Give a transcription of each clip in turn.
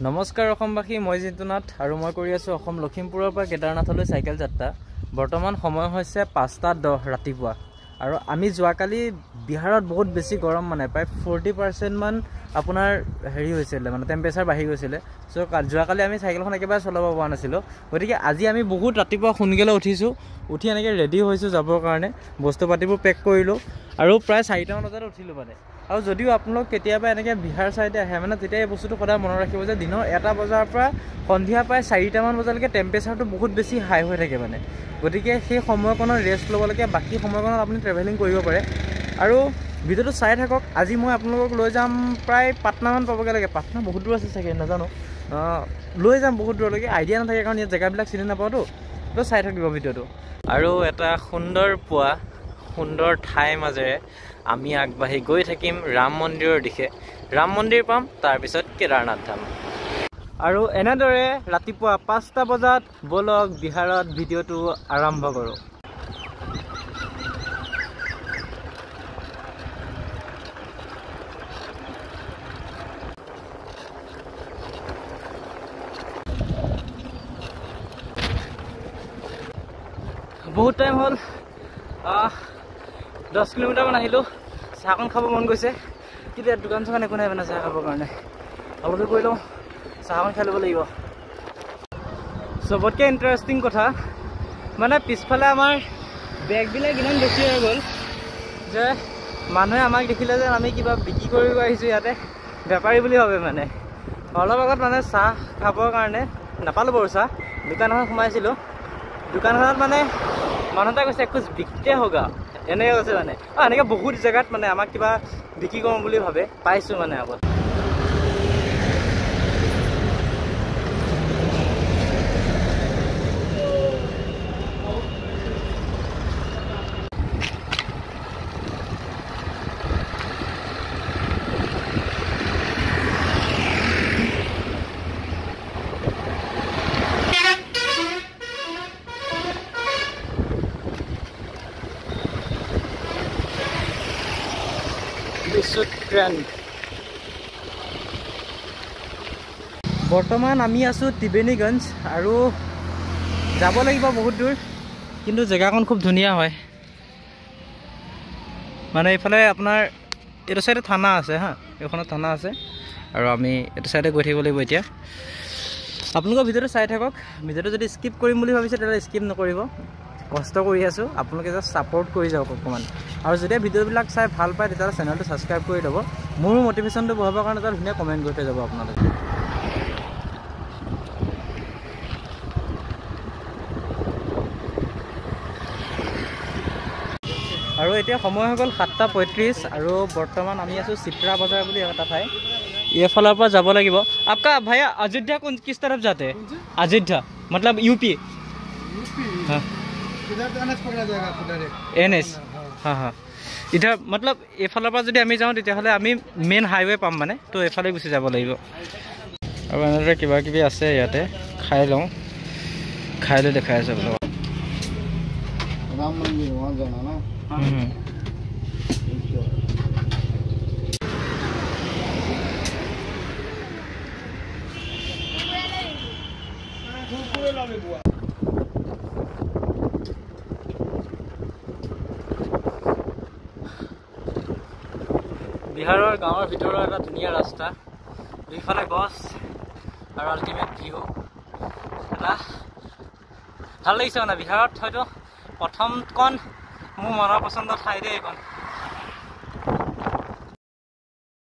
নমস্কাৰ অসমবাসী, মই জিন্তুনাথ আৰু মই কৰি আছোঁ অসম লখিমপুৰৰ পৰা কেদাৰনাথলৈ চাইকেল যাত্ৰা। বৰ্তমান সময় হৈছে 5:10 ৰাতিপুৱা আৰু আমি যোৱাকালি বিহাৰত বহুত বেছি গৰম, মানে প্ৰায় 40% মান আপোনাৰ হেৰি হৈছিলে, মানে টেম্পাৰেচাৰ বাঢ়ি গৈছিলে। চ' যোৱাকালি আমি চাইকেলখন একেবাৰে চলাব পৰা নাছিলোঁ। গতিকে আজি আমি বহুত ৰাতিপুৱা সোনকালে উঠিছোঁ, উঠি এনেকৈ ৰেডি হৈছোঁ যাবৰ কাৰণে। বস্তু পাতিবোৰ পেক কৰিলোঁ আৰু প্ৰায় 4টামান বজাত উঠিলোঁ মানে। আৰু যদিও আপোনালোক কেতিয়াবা এনেকৈ বিহাৰ ছাইডে আহে মানে, তেতিয়া এই বস্তুটো সদায় মনত ৰাখিব যে দিনৰ 1টা বজাৰ পৰা সন্ধিয়া প্ৰায় 4টামান বজালৈকে টেম্পাৰেচাৰটো বহুত বেছি হাই হৈ থাকে মানে। গতিকে সেই সময়কণত ৰেষ্ট ল'ব লাগে, বাকী সময়কণত আপুনি ট্ৰেভেলিং কৰিব পাৰে। আৰু ভিডিঅ'টো চাই থাকক। আজি মই আপোনালোকক লৈ যাম প্ৰায় পাটনামান পাবগৈ লাগে। পাটনা বহুত দূৰ আছে চাগে, নাজানো। লৈ যাম বহুত দূৰলৈকে, আইডিয়া নাথাকে কাৰণ ইয়াত জেগাবিলাক চিনি নাপাওঁতো। তো চাই থাকিব ভিডিঅ'টো। আৰু এটা সুন্দৰ পুৱা, সুন্দৰ ঠাইৰ মাজেৰে আমি আগবাঢ়ি গৈ থাকিম ৰাম মন্দিৰৰ দিশে। ৰাম মন্দিৰ পাম, তাৰপিছত কেদাৰনাথ ধাম। আৰু এনেদৰে ৰাতিপুৱা 5টা বজাত বলক বিহাৰত ভিডিঅ'টো আৰম্ভ কৰোঁ। বহুত টাইম হ'ল, 10 কিলোমিটাৰমান আহিলোঁ। চাহকণ খাব মন গৈছে, কিন্তু ইয়াত দোকান চোকান একো নাই মানে চাহ খাবৰ কাৰণে। অলপে কৰি লওঁ, চাহকণ খাই ল'ব লাগিব। চবতকৈ ইণ্টাৰেষ্টিং কথা মানে, পিছফালে আমাৰ বেগবিলাক ইমান বেছি হৈ গ'ল যে মানুহে আমাক দেখিলে যে আমি কিবা বিক্ৰী কৰিব আহিছোঁ ইয়াতে, বেপাৰী বুলি ভাবে মানে। অলপ আগত মানে চাহ খাবৰ কাৰণে নাপালোঁ বাৰু চাহ, দোকান এখন সোমাইছিলোঁ। দোকানখনত মানে মানুহ এটা কৈছে একোজ বিকতে হোগা, এনেকৈ কৈছে মানে। এনেকৈ বহুত জেগাত মানে আমাক কিবা বিক্ৰী কৰোঁ বুলি ভাবে, পাইছোঁ মানে আগত। বৰ্তমান আমি আছোঁ ত্ৰিবেণীগঞ্জ আৰু যাব লাগিব বহুত দূৰ, কিন্তু জেগাখন খুব ধুনীয়া হয়। মানে এইফালে আপোনাৰ এইটো চাইডে থানা আছে হা, এইখনত থানা আছে আৰু আমি এইটো চাইডে গৈ থাকিব লাগিব এতিয়া। আপোনালোকৰ ভিডিঅ'টো চাই থাকক। ভিডিঅ'টো যদি স্কিপ কৰিম বুলি ভাবিছে তেতিয়াহ'লে স্কিপ নকৰিব। কষ্ট কৰি আছোঁ, আপোনালোকে জাষ্ট ছাপোৰ্ট কৰি যাওক অকণমান। আৰু যেতিয়া ভিডিঅ'বিলাক চাই ভাল পায় তেতিয়াহ'লে চেনেলটো ছাবস্ক্ৰাইব কৰি ল'ব। মোৰো মটিভেশ্যনটো বঢ়াবৰ কাৰণে এটা ধুনীয়া কমেণ্ট কৰি থৈ যাব আপোনালোকে। আৰু এতিয়া সময় হৈ গ'ল 7:35 আৰু বৰ্তমান আমি আছোঁ চিত্ৰা বজাৰ বুলি এটা ঠাই। এইফালৰ পৰা যাব লাগিব। আপকা ভাইয়া अयोध्या कौन किस तरफ जाते हैं? अयोध्या मतलब यूपी। हाँ NS। हाँ हाँ इधर मतलब এইফালৰ পৰা যদি আমি যাওঁ তেতিয়াহ'লে আমি মেইন হাইৱে পাম মানে, তো এইফালে গুচি যাব লাগিব। আৰু এনেদৰে কিবা কিবি আছে ইয়াতে, খাই লওঁ, খাই লৈ দেখাই আছোঁ আপোনালোকক। राम मंदिर वहाँ जाना ना। বিহাৰৰ গাঁৱৰ ভিতৰৰ এটা ধুনীয়া ৰাস্তা, দুইফালে গছ আৰু আল্টিমেট ভিউ। এটা ভাল লাগিছে মানে বিহাৰত। হয়তো প্ৰথমকণ মোৰ মনৰ পচন্দৰ ঠাই দেই এইখন।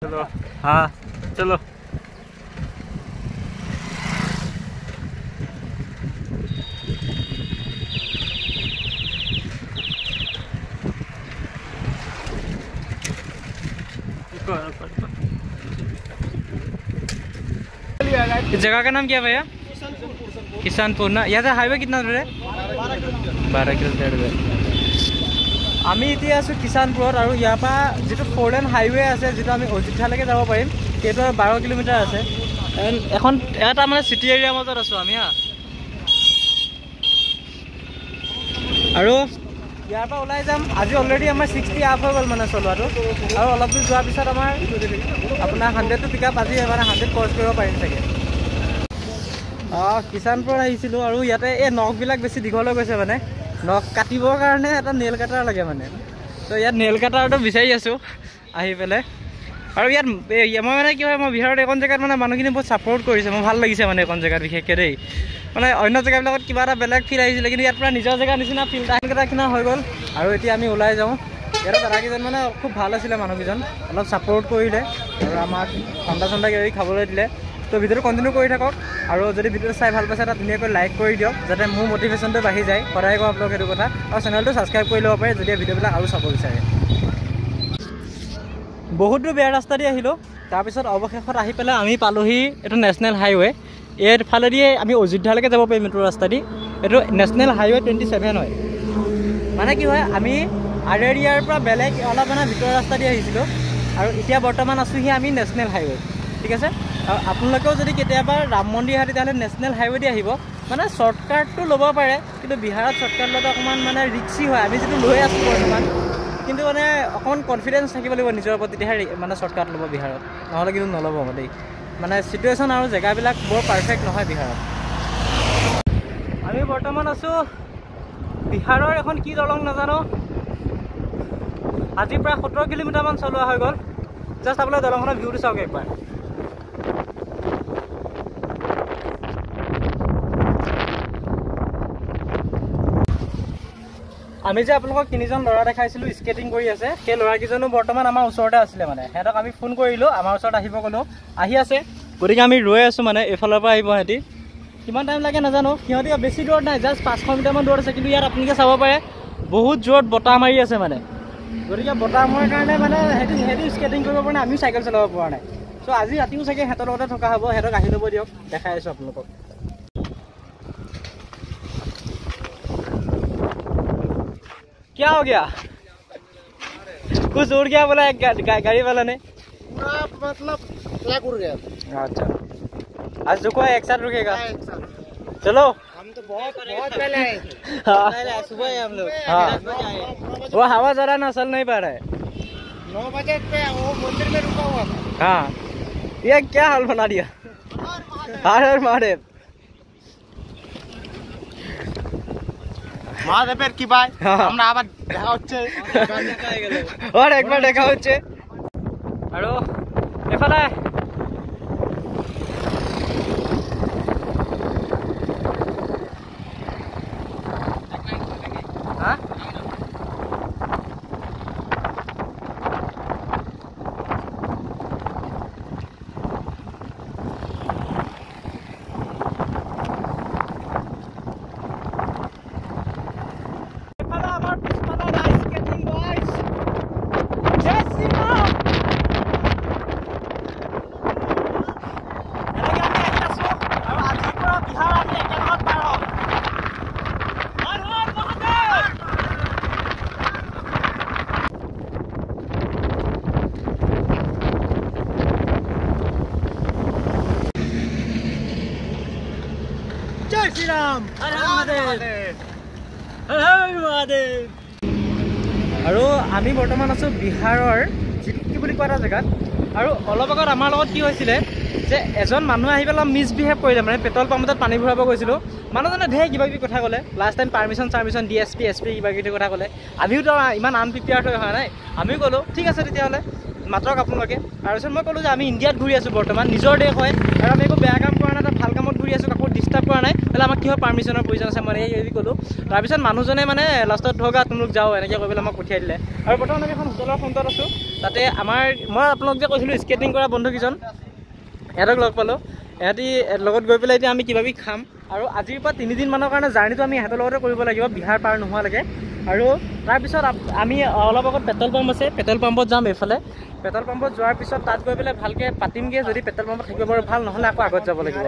চলো হা চলো। जगह का नाम क्या भैया? किसानपुर ना। यहाँ से हाईवे कितना दूर है? 12 किलोमीटर दूर। আমি এতিয়া আছোঁ কিষাণপুৰত আৰু ইয়াৰ পৰা যিটো 4 লেন হাইৱে আছে, যিটো আমি অযোধ্যালৈকে যাব পাৰিম, সেইটো 12 কিলোমিটাৰ আছে। এখন এটা মানে চিটি এৰিয়াৰ মাজত আছোঁ আমি হা। আৰু ইয়াৰ পৰা ওলাই যাম। আজি অলৰেডি আমাৰ 60 আপ হৈ গ'ল মানে চলোৱাটো, আৰু অলপ দূৰ যোৱাৰ পিছত আমাৰ আপোনাৰ 100টো পিক আপ আজি মানে 100 ক্ৰছ কৰিব পাৰিম চাগে। কিষাণপুৰত আহিছিলোঁ আৰু ইয়াতে এই নখবিলাক বেছি দীঘল হৈ গৈছে মানে নখ কাটিবৰ কাৰণে এটা নেইল কাটাৰ লাগে মানে তো ইয়াত নেইল কাটাৰটো বিচাৰি আছোঁ আহি পেলাই আৰু ইয়াত মই মানে কি হয় মই বিহাৰত এখন জেগাত মানে মানুহখিনি বহুত ছাপোৰ্ট কৰিছে মোৰ ভাল লাগিছে মানে এখন জেগাত বিশেষকৈ দেই মানে অন্য জেগাবিলাকত কিবা এটা বেলেগ ফিল আহিছিলে কিন্তু ইয়াত পৰা নিজৰ জেগাৰ নিচিনা ফিল এটা কিনা হৈ গ'ল আৰু এতিয়া আমি ওলাই যাওঁ ইয়াতে দাদাকেইজন মানে খুব ভাল আছিলে মানুহকেইজন অলপ ছাপোৰ্ট কৰিলে আৰু আমাক ঠাণ্ডা ঠাণ্ডা কিবা খাবলৈ দিলে তো ভিডিঅ'টো কণ্টিনিউ কৰি থাকক আৰু যদি ভিডিঅ'টো চাই ভাল পাইছে এটা ধুনীয়াকৈ লাইক কৰি দিয়ক যাতে মোৰ মটিভেশ্যনটো বাঢ়ি যায় সদায় কওঁ আপোনালোক সেইটো কথা আৰু চেনেলটো ছাবস্ক্ৰাইব কৰি ল'ব পাৰে যদি ভিডিঅ'বিলাক আৰু চাব বিচাৰে বহুতো বেয়া ৰাস্তা দি আহিলোঁ তাৰপিছত অৱশেষত আহি পেলাই আমি পালোহি এইটো নেশ্যনেল হাইৱে এইফালেদিয়ে আমি অযোধ্যালৈকে যাব পাৰিম এইটো ৰাস্তা দি এইটো নেশ্যনেল হাইৱে 27 হয় মানে কি হয় আমি আৰেৰিয়াৰ পৰা বেলেগ অলপ মানে ভিতৰৰ ৰাস্তা দি আহিছিলোঁ আৰু এতিয়া বৰ্তমান আছোঁহি আমি নেশ্যনেল হাইৱে ঠিক আছে আৰু আপোনালোকেও যদি কেতিয়াবা ৰাম মন্দিৰ আহে তেতিয়াহ'লে নেশ্যনেল হাইৱে দি আহিব মানে শ্বৰ্টকাটটো ল'ব পাৰে কিন্তু বিহাৰত শ্বৰ্টকাট লোৱাটো অকণমান মানে ৰিক্সি হয় আমি যিটো লৈ আছোঁ বৰ্তমান কিন্তু মানে অকণমান কনফিডেঞ্চ থাকিব লাগিব নিজৰ ওপৰত তেতিয়াহে মানে শ্বৰ্টকাট ল'ব বিহাৰত নহ'লে কিন্তু নল'ব দেই মানে চিটুৱেশ্যন আৰু জেগাবিলাক বৰ পাৰফেক্ট নহয় বিহাৰত আমি বৰ্তমান আছোঁ বিহাৰৰ এখন কি দলং নাজানো আজি প্ৰায় 17 কিলোমিটাৰমান চলোৱা হৈ গ'ল জাষ্ট আপোনালোকে দলংখনৰ ভিউটো চাওক একবাৰ আমি যে আপোনালোকক তিনিজন ল'ৰা দেখাইছিলোঁ স্কেটিং কৰি আছে সেই ল'ৰাকেইজনো বৰ্তমান আমাৰ ওচৰতে আছিলে মানে সিহঁতক আমি ফোন কৰিলোঁ আমাৰ ওচৰত আহিব ক'লোঁ আহি আছে গতিকে আমি ৰৈ আছোঁ মানে এইফালৰ পৰা আহিব সিহঁতি কিমান টাইম লাগে নাজানো সিহঁতি বেছি দূৰত নাই জাষ্ট 500 মিটাৰমান দূৰত আছে কিন্তু ইয়াত আপোনালোকে চাব পাৰে বহুত জোৰত বতাহ মাৰি আছে মানে গতিকে বতাহ মৰাৰ কাৰণে মানে সিহঁতি স্কেটিং কৰিব পৰা নাই আমিও চাইকেল চলাব পৰা নাই চ' আজি ৰাতিও চাগে সিহঁতৰ লগতে থকা হ'ব সিহঁতক আহি ল'ব দিয়ক দেখাই আছোঁ আপোনালোকক क्या हो गया कुछ उड़ गया बोला गाड़ी वाला ने मतलब ट्रक उड़ गया अच्छा आज रुको एक साथ रुकेगा चलो हम तो बहुत पहले आए हाँ सुबह हम लोग हाँ वो हवा जरा ना चल नहीं पा रहा है 9 बजे पे वो मंदिर में रुका हुआ था हाँ ये क्या हाल बना दिया हर हर महादेव মহাদেবের কি ভাই আমরা আবার দেখা হচ্ছে আর একবার দেখা হচ্ছে আৰু এফালে হ্যাঁ जय श्री राम हर हर महादेव हर हर महादेव আৰু আমি বৰ্তমান আছোঁ বিহাৰৰ জিটকি বুলি কোৱা এটা জেগাত আৰু অলপ আগত আমাৰ লগত কি হৈছিলে যে এজন মানুহ আহি পেলাই মিছবিহেভ কৰিলে মানে পেট্ৰল পাম্পত পানী ভৰাব গৈছিলোঁ মানুহজনে ঢেৰ কিবা কিবি কথা ক'লে last time permission DSP SP কিবা কিবি কথা ক'লে আমিওতো ইমান আনপ্ৰিপেয়াৰ্ড হৈ অহা নাই আমিও ক'লোঁ ঠিক আছে তেতিয়াহ'লে মাত্ৰক আপোনালোকে তাৰপিছত মই ক'লোঁ যে আমি ইণ্ডিয়াত ঘূৰি আছোঁ বৰ্তমান নিজৰ দেশ হয় আৰু আমি একো বেয়া কাম কৰা নাই ভাল কামত ঘূৰি আছোঁ কাকো ডিষ্টাৰ্ব কৰা নাই তাহলে আমাক কিহৰ পাৰ্মিশ্যনৰ প্ৰয়োজন আছে মই এই ক'লোঁ তাৰপিছত মানুহজনে মানে লাষ্টত ধৰক তোমালোক যাওঁ এনেকৈ কৈ পেলাই আমাক পঠিয়াই দিলে আৰু বৰ্তমান আমি এখন হোটেলৰ ফ্ৰণ্টত আছোঁ তাতে মই আপোনালোক যে কৈছিলোঁ স্কেটিং কৰা বন্ধুকেইজন সিহঁতক লগ পালোঁ সিহঁতি লগত গৈ পেলাই এতিয়া আমি কিবা কিবি খাম আৰু আজিৰ পৰা 3 দিনমানৰ কাৰণে জাৰ্ণিটো আমি সিহঁতৰ লগতে কৰিব লাগিব বিহাৰ পাৰ নোহোৱালৈকে আৰু তাৰপিছত আমি অলপ আগত পেট্ৰল পাম্প আছে পেট্ৰল পাম্পত যাম এইফালে পেট্ৰল পাম্পত যোৱাৰ পিছত তাত গৈ পেলাই ভালকৈ পাতিমগৈ যদি পেট্ৰল পাম্পত থাকিব পাৰোঁ ভাল নহ'লে আকৌ আগত যাব লাগিব